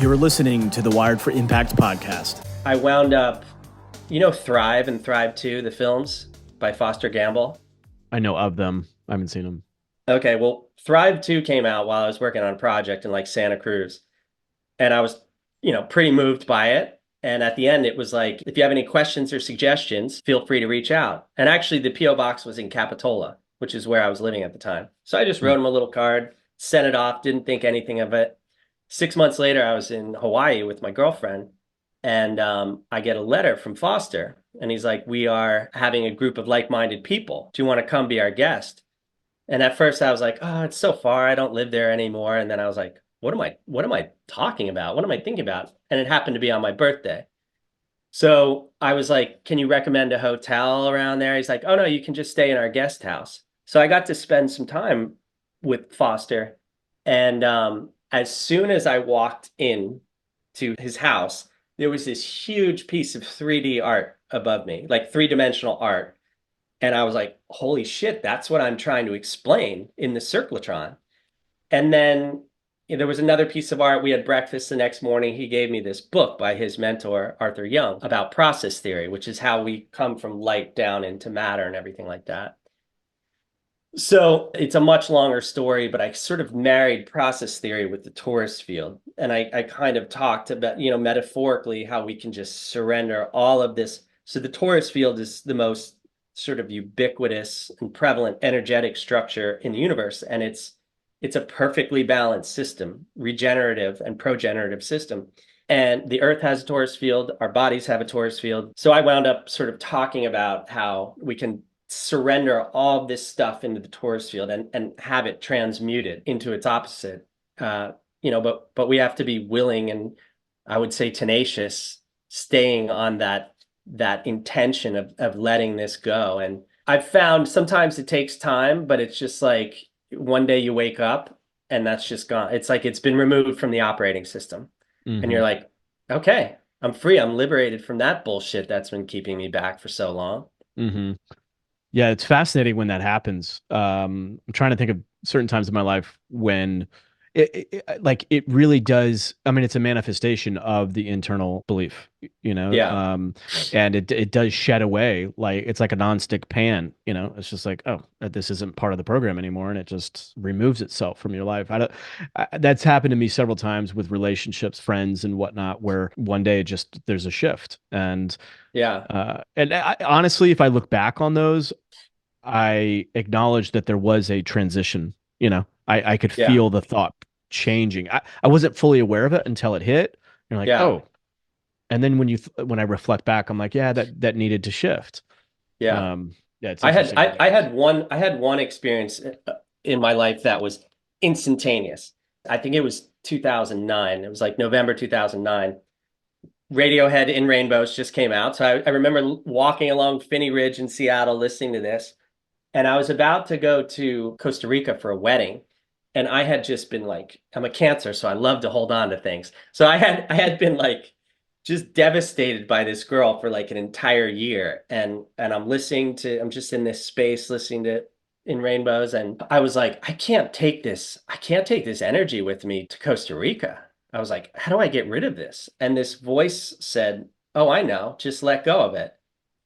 You're listening to the Wired for Impact podcast. I wound up, Thrive and Thrive 2, the films by Foster Gamble. I know of them. I haven't seen them. Okay, well, Thrive 2 came out while I was working on a project in like Santa Cruz. And I was, pretty moved by it. And at the end, it was like, if you have any questions or suggestions, feel free to reach out. And actually, the P.O. box was in Capitola, which is where I was living at the time. So I just wrote him a little card, sent it off, didn't think anything of it. 6 months later, I was in Hawaii with my girlfriend, and I get a letter from Foster, and he's like, "We are having a group of like-minded people. Do you want to come be our guest?" And at first, I was like, "Oh, it's so far. I don't live there anymore." And then I was like, "What am I talking about? What am I thinking about?" And it happened to be on my birthday. So I was like, "Can you recommend a hotel around there?" He's like, "Oh no, you can just stay in our guest house." So I got to spend some time with Foster, and as soon as I walked in to his house, there was this huge piece of 3D art above me, like three-dimensional art. And I was like, holy shit, that's what I'm trying to explain in the circlotron. And then there was another piece of art. We had breakfast the next morning. He gave me this book by his mentor, Arthur Young, about process theory, which is how we come from light down into matter and everything like that. So it's a much longer story, but I sort of married process theory with the torus field. And I kind of talked about, metaphorically, how we can just surrender all of this. So the torus field is the most sort of ubiquitous and prevalent energetic structure in the universe. And it's a perfectly balanced system, regenerative and progenerative system. And the earth has a torus field, our bodies have a torus field. So I wound up sort of talking about how we can surrender all this stuff into the torus field and have it transmuted into its opposite. But we have to be willing, and I would say tenacious, staying on that intention of letting this go. And I've found sometimes it takes time, but it's just like one day you wake up and that's just gone. It's like it's been removed from the operating system. And you're like, okay, I'm free. I'm liberated from that bullshit that's been keeping me back for so long. Yeah, it's fascinating when that happens. I'm trying to think of certain times in my life when it really does. I mean, it's a manifestation of the internal belief, Yeah. And it does shed away. Like it's like a nonstick pan, it's just like, oh, this isn't part of the program anymore. And it just removes itself from your life. That's happened to me several times with relationships, friends and whatnot, where one day there's a shift. And yeah. Honestly, if I look back on those, I acknowledge that there was a transition. I could Yeah. feel the thought changing. I wasn't fully aware of it until it hit. You're like, Yeah. oh. And then when I reflect back, I'm like, yeah, that needed to shift. Yeah. Yeah, it's I had interesting. I had one experience in my life that was instantaneous. I think it was 2009. It was like November 2009. Radiohead In Rainbows just came out. So I remember walking along Finney Ridge in Seattle listening to this. And I was about to go to Costa Rica for a wedding. And I had just been like, I'm a Cancer, so I love to hold on to things. So I had been like just devastated by this girl for like an entire year. And I'm just in this space listening to In Rainbows. And I was like, I can't take this. I can't take this energy with me to Costa Rica. I was like, how do I get rid of this? And this voice said, oh, I know, just let go of it.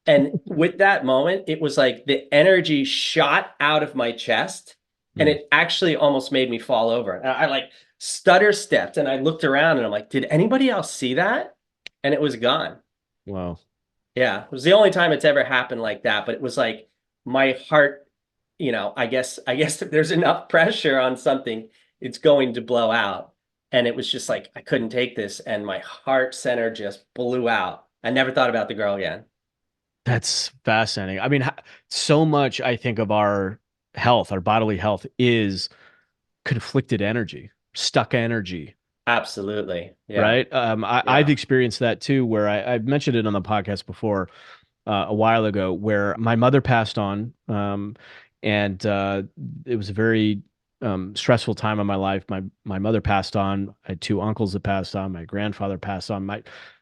And with that moment, it was like the energy shot out of my chest and it actually almost made me fall over. And I like stutter stepped and I looked around and I'm like, did anybody else see that? And it was gone. Wow. Yeah. It was the only time it's ever happened like that. But it was like my heart, I guess if there's enough pressure on something, it's going to blow out. And it was just like, I couldn't take this. And my heart center just blew out. I never thought about the girl again. That's fascinating. I mean, so much I think of our health, our bodily health is conflicted energy, stuck energy, Absolutely. Yeah. right? I've Yeah. experienced that too, where I've mentioned it on the podcast before a while ago, where my mother passed on, and it was a very stressful time in my life. My mother passed on. I had two uncles that passed on. My grandfather passed on.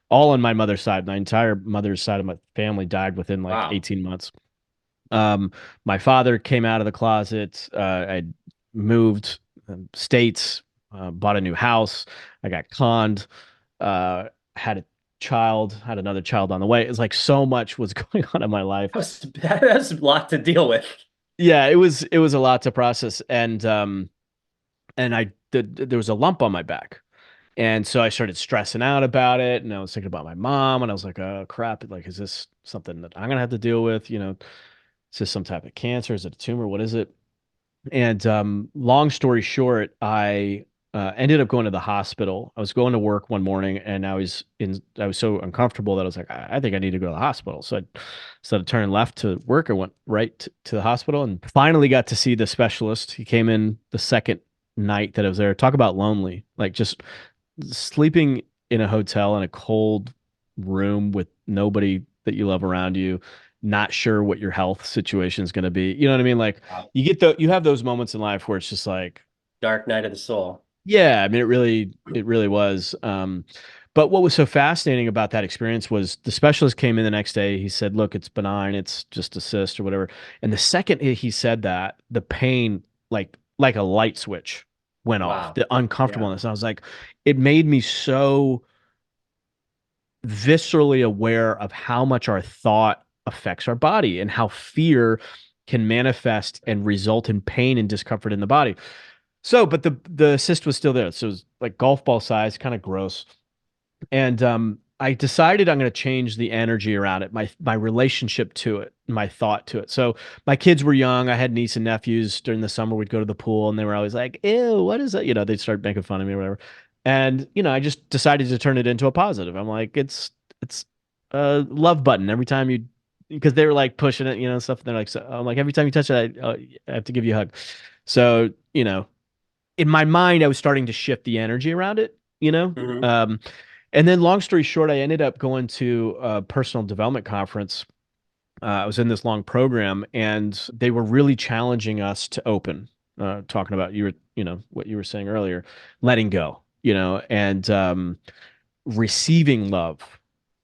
All on my mother's side. My entire mother's side of my family died within like Wow. 18 months. My father came out of the closet. I moved states, bought a new house. I got conned, uh, had a child, had another child on the way. It's like so much was going on in my life. That's a lot to deal with. Yeah, it was a lot to process, and there was a lump on my back. And so I started stressing out about it, and I was thinking about my mom, and I was like, "Oh crap! Like, is this something that I'm gonna have to deal with? You know, is this some type of cancer? Is it a tumor? What is it?" And long story short, I ended up going to the hospital. I was going to work one morning, and I was so uncomfortable that I was like, I think I need to go to the hospital. So instead of turning left to work, I went right to the hospital, and finally got to see the specialist. He came in the second night that I was there. Talk about lonely, like just sleeping in a hotel in a cold room with nobody that you love around you, not sure what your health situation is going to be. You know what I mean? Like Wow. you have those moments in life where it's just like, Dark night of the soul. yeah, I mean, it really was. But what was so fascinating about that experience was the specialist came in the next day. He said, "Look, it's benign. It's just a cyst or whatever." And the second he said that, the pain, like a light switch, went off. Wow. The Yeah. uncomfortableness. I was like, it made me so viscerally aware of how much our thought affects our body and how fear can manifest and result in pain and discomfort in the body. So, but the cyst was still there. So it was like golf ball size, kind of gross. And I decided I'm going to change the energy around it, my relationship to it, my thought to it. So my kids were young. I had niece and nephews during the summer. We'd go to the pool, and they were always like, "Ew, what is that?" You know, they'd start making fun of me or whatever. And I just decided to turn it into a positive. I'm like, it's a love button every time you, because they were like pushing it, stuff. And they're like, so I'm like, every time you touch it, I have to give you a hug. So in my mind, I was starting to shift the energy around it, you know? Hmm. Um, and then long story short, I ended up going to a personal development conference. I was in this long program, and they were really challenging us to open, talking about what you were saying earlier, letting go, and receiving love.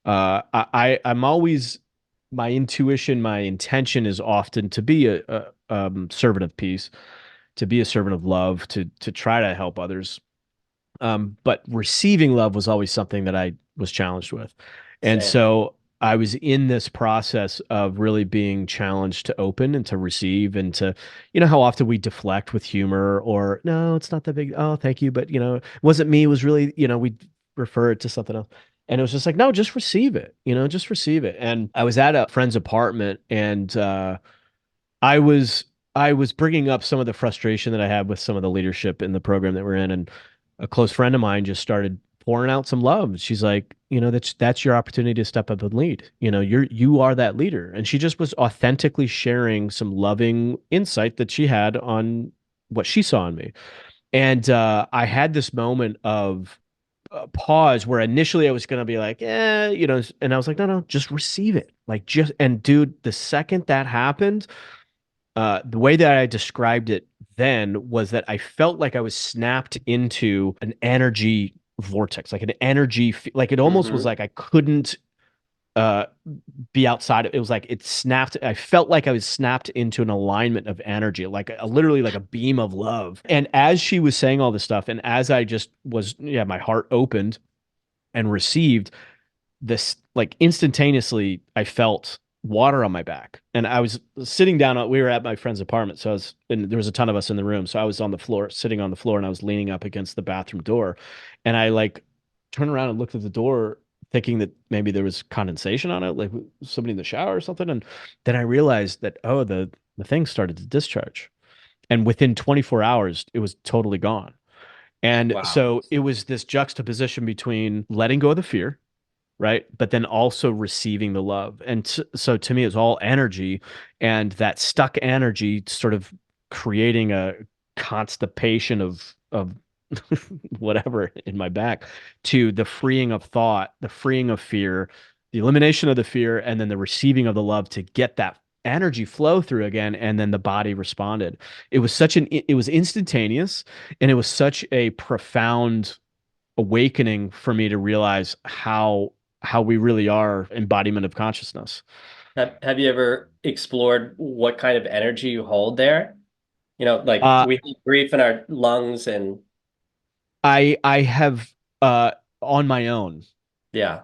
I'm always, my intuition, my intention is often to be a servant of peace, to be a servant of love, to try to help others. But receiving love was always something that I was challenged with. And Same. so I was in this process of really being challenged to open and to receive and to, how often we deflect with humor or, no, it's not that big. Oh, thank you. But, it wasn't me. It was really, we refer it to something else. And it was just like, no, just receive it, just receive it. And I was at a friend's apartment, and, I was I was bringing up some of the frustration that I had with some of the leadership in the program that we're in, and a close friend of mine just started pouring out some love. She's like, that's your opportunity to step up and lead. You are that leader, and she just was authentically sharing some loving insight that she had on what she saw in me. And I had this moment of pause where initially I was going to be like, and I was like, no, no, just receive it. Like, just, and dude, the second that happened, the way that I described it then was that I felt like I was snapped into an energy vortex, like an energy, like it almost was Hmm. like I couldn't uh, be outside. It was like it snapped. I felt like I was snapped into an alignment of energy, like literally like a beam of love. And as she was saying all this stuff, and as I just was, yeah, my heart opened and received this, like instantaneously I felt water on my back, and I was sitting down, we were at my friend's apartment, so I was, and there was a ton of us in the room, so I was on the floor, sitting on the floor, and I was leaning up against the bathroom door, and I like turned around and looked at the door thinking that maybe there was condensation on it, like somebody in the shower or something, and then I realized that, oh, the thing started to discharge, and within 24 hours it was totally gone. And Wow. so it was this juxtaposition between letting go of the fear, right? But then also receiving the love. And so to me, it's all energy, and that stuck energy sort of creating a constipation of whatever in my back, to the freeing of thought, the freeing of fear, the elimination of the fear, and then the receiving of the love to get that energy flow through again, and then the body responded. It was instantaneous, and it was such a profound awakening for me to realize how we really are embodiment of consciousness. Have you ever explored what kind of energy you hold there? Like Uh, we hold grief in our lungs and I have on my own. Yeah.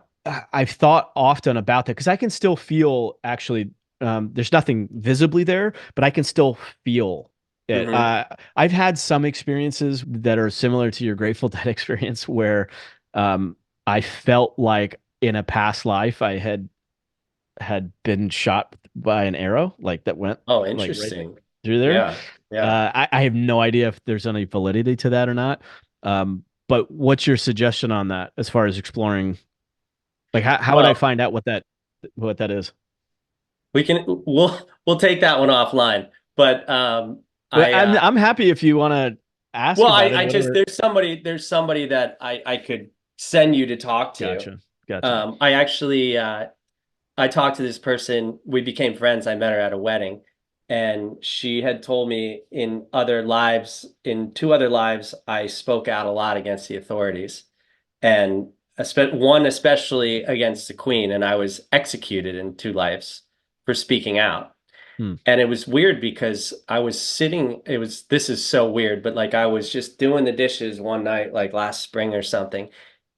I've thought often about that because I can still feel actually there's nothing visibly there, but I can still feel it. Hmm. I've had some experiences that are similar to your Grateful Dead experience where um, I felt like in a past life I had been shot by an arrow like that went Oh, like right interesting. through there. Yeah. Yeah. I have no idea if there's any validity to that or not. But what's your suggestion on that as far as exploring? Like how would I Well, find out what that is? we'll take that one offline. But Well, I I'm happy if you want to ask well, about it, I just whatever. there's somebody that I could send you to talk to. Gotcha. Gotcha. I actually I talked to this person. We became friends. I met her at a wedding, and she had told me in two other lives, I spoke out a lot against the authorities, and one especially against the Queen, and I was executed in two lives for speaking out. Hmm. And it was weird because I was sitting, this is so weird, but like I was just doing the dishes one night, like last spring or something,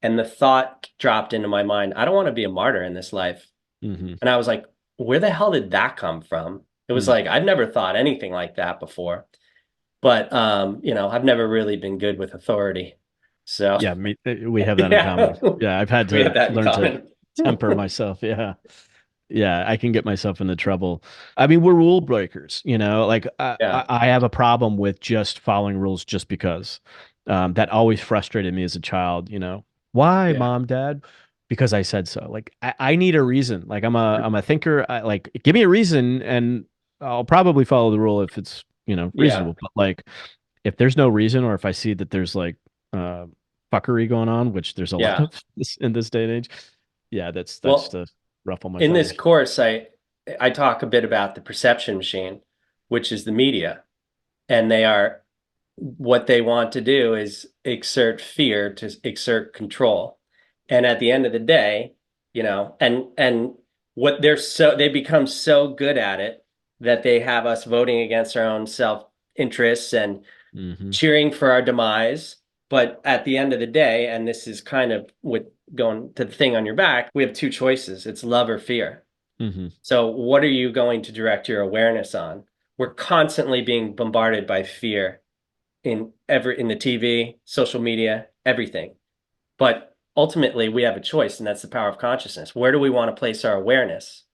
and the thought dropped into my mind, I don't want to be a martyr in this life. Mm-hmm. And I was like, where the hell did that come from? It was Hmm. like I'd never thought anything like that before. But I've never really been good with authority. So Yeah, we have that in yeah, common. Yeah, I've had we have to that in learn to common. temper myself. Yeah. Yeah, I can get myself into trouble. I mean, we're rule breakers, you know, like Yeah, I have a problem with just following rules just because. That always frustrated me as a child, you know. Why, yeah, mom, dad? Because I said so. Like I need a reason. Like I'm a thinker. Like give me a reason and I'll probably follow the rule if it's, yeah, reasonable. But like if there's no reason or if I see that there's like uh fuckery going on, which there's a lot yeah. of this in this day and age, yeah, that's Well, to ruffle my in this feathers. course, I talk a bit about the perception machine, which is the media, and they are what they want to do is exert fear to exert control. And at the end of the day, and what they become so good at it that they have us voting against our own self-interests and Hmm. cheering for our demise. But at the end of the day, and this is kind of with going to the thing on your back, we have two choices. It's love or fear. Hmm. So what are you going to direct your awareness on? We're constantly being bombarded by fear in the TV, social media, everything. But ultimately, we have a choice, and that's the power of consciousness. Where do we want to place our awareness?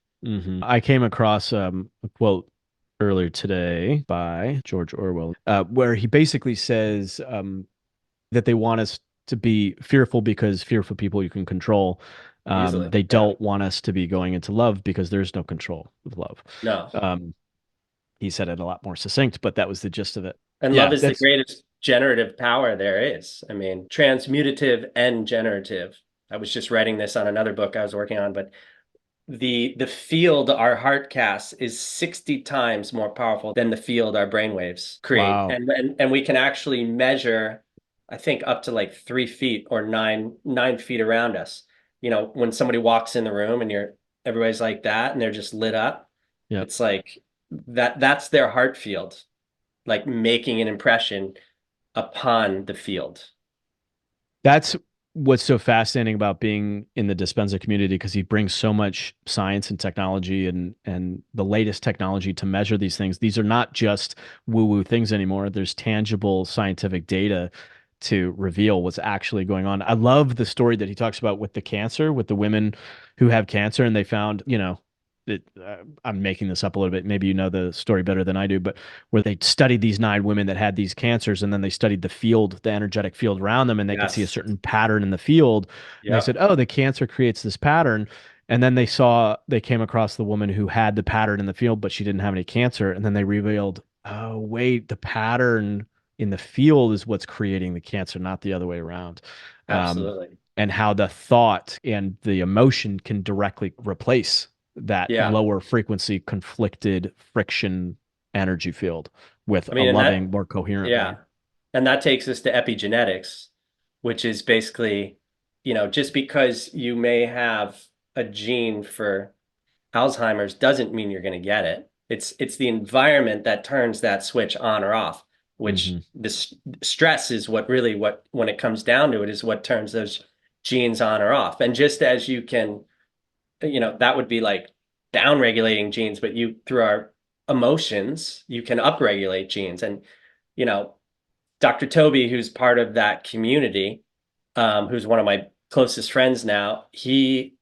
I came across a quote earlier today by George Orwell, where he basically says that they want us to be fearful because fearful people you can control. Easily. They Yeah. don't want us to be going into love because there's no control with love. No. Um, he said it a lot more succinct, but that was the gist of it. And love Yeah, is the that's greatest generative power there is. I mean, transmutative and generative. I was just writing this on another book I was working on, but the field our heart casts is 60 times more powerful than the field our brainwaves create. wow. And we can actually measure, I think, up to like 3 feet or nine feet around us. When somebody walks in the room and everybody's like that and they're just lit up, Yeah. it's like that's their heart field, like making an impression upon the field. That's what's so fascinating about being in the Dispenza community because he brings so much science and technology and the latest technology to measure these things. These are not just woo-woo things anymore. There's tangible scientific data to reveal what's actually going on. I love the story that he talks about with the cancer, with the women who have cancer, and they found, I'm making this up a little bit. Maybe you know the story better than I do, but where they studied these 9 women that had these cancers, and then they studied the field, the energetic field around them, and they could see a Yes. certain pattern in the field. And they said, Yep. "Oh, the cancer creates this pattern." And then they came across the woman who had the pattern in the field, but she didn't have any cancer. And then they revealed, oh, wait, the pattern in the field is what's creating the cancer, not the other way around. Um, Absolutely. and how the thought and the emotion can directly replace that Yeah. lower frequency conflicted friction energy field with I a mean, and loving, more coherent yeah. one. And that takes us to epigenetics, which is basically, just because you may have a gene for Alzheimer's doesn't mean you're going to get it. It's the environment that turns that switch on or off. which Hmm. this stress is what really what when it comes down to it is what turns those genes on or off. And just as you can, that would be like down regulating genes, but you through our emotions, you can upregulate genes. And you know, Dr. Toby, who's part of that community, who's one of my closest friends now, he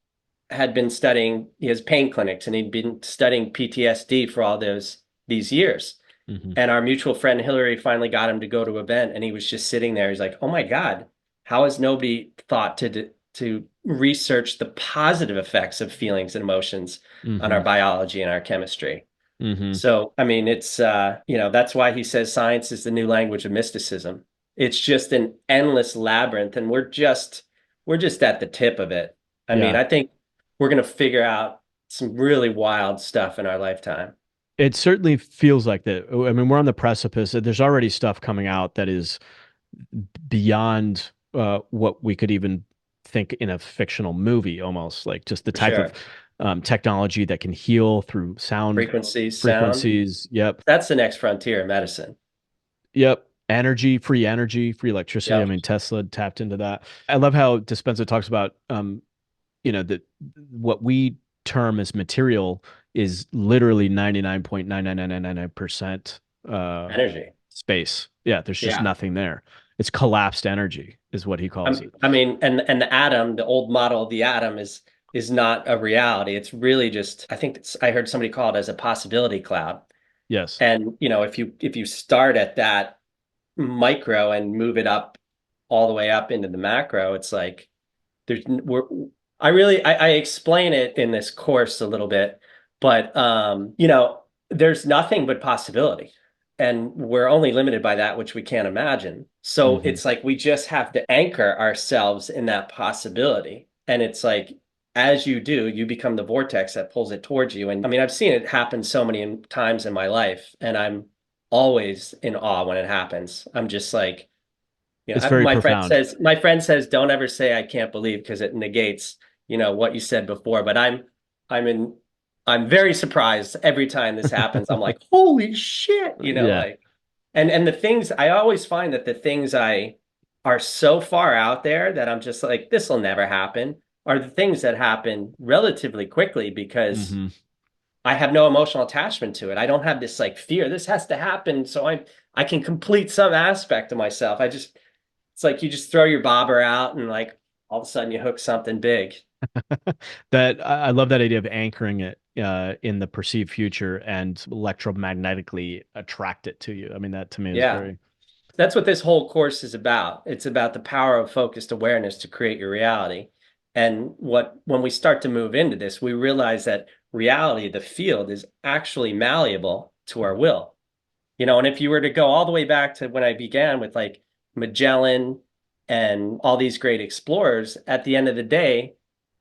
has pain clinics and he'd been studying PTSD for all these years. Hmm. And our mutual friend Hillary finally got him to go to an event, and he was just sitting there. He's like, "Oh my God, how has nobody thought to research the positive effects of feelings and emotions on our Hmm. biology and our chemistry?" Hmm. So, I mean, it's that's why he says science is the new language of mysticism. It's just an endless labyrinth, and we're just at the tip of it. I mean, Yeah. I think we're going to figure out some really wild stuff in our lifetime. It certainly feels like that. I mean, we're on the precipice. There's already stuff coming out that is beyond what we could even think in a fictional movie, almost like just the For type of sure. technology that can heal through sound Frequencies, sound. frequencies. Yep. That's the next frontier in medicine. Yep. Energy, free electricity. I Yep. mean, Tesla tapped into that. I love how Dispenza talks about, that what we term as material is literally 99.99999% uh, Energy. space. Yeah, there's just Yeah. nothing there. It's collapsed energy, is what he calls it. I mean, and the atom, the old model of the atom is not a reality. It's really just, I think I heard somebody call it as a possibility cloud. Yes. And if you start at that micro and move it up all the way up into the macro, it's like we're I explain it in this course a little bit, but there's nothing but possibility. And we're only limited by that which we can't imagine. So Hmm. it's like we just have to anchor ourselves in that possibility. And it's like as you do, you become the vortex that pulls it towards you. And I mean, I've seen it happen so many times in my life, and I'm always in awe when it happens. I'm just like, It's very profound. my friend says, don't ever say I can't believe because it negates, what you said before. But I'm in, I'm very surprised every time this happens. I'm like, holy shit, Yeah. like, and the things I always find that the things I are so far out there that I'm just like, this will never happen, are the things that happen relatively quickly because Hmm. I have no emotional attachment to it. I don't have this like fear. This has to happen so I can complete some aspect of myself. It's like you just throw your bobber out and like all of a sudden you hook something big. That I love that idea of anchoring it in the perceived future and electromagnetically attract it to you. I mean, that to me is Yeah. very. That's what this whole course is about. It's about the power of focused awareness to create your reality. And when we start to move into this, we realize that reality, the field, is actually malleable to our will. And if you were to go all the way back to when I began with like Magellan and all these great explorers, at the end of the day,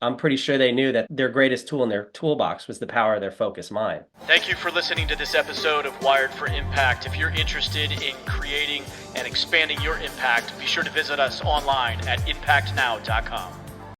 I'm pretty sure they knew that their greatest tool in their toolbox was the power of their focused mind. Thank you for listening to this episode of Wired for Impact. If you're interested in creating and expanding your impact, be sure to visit us online at impactnow.com.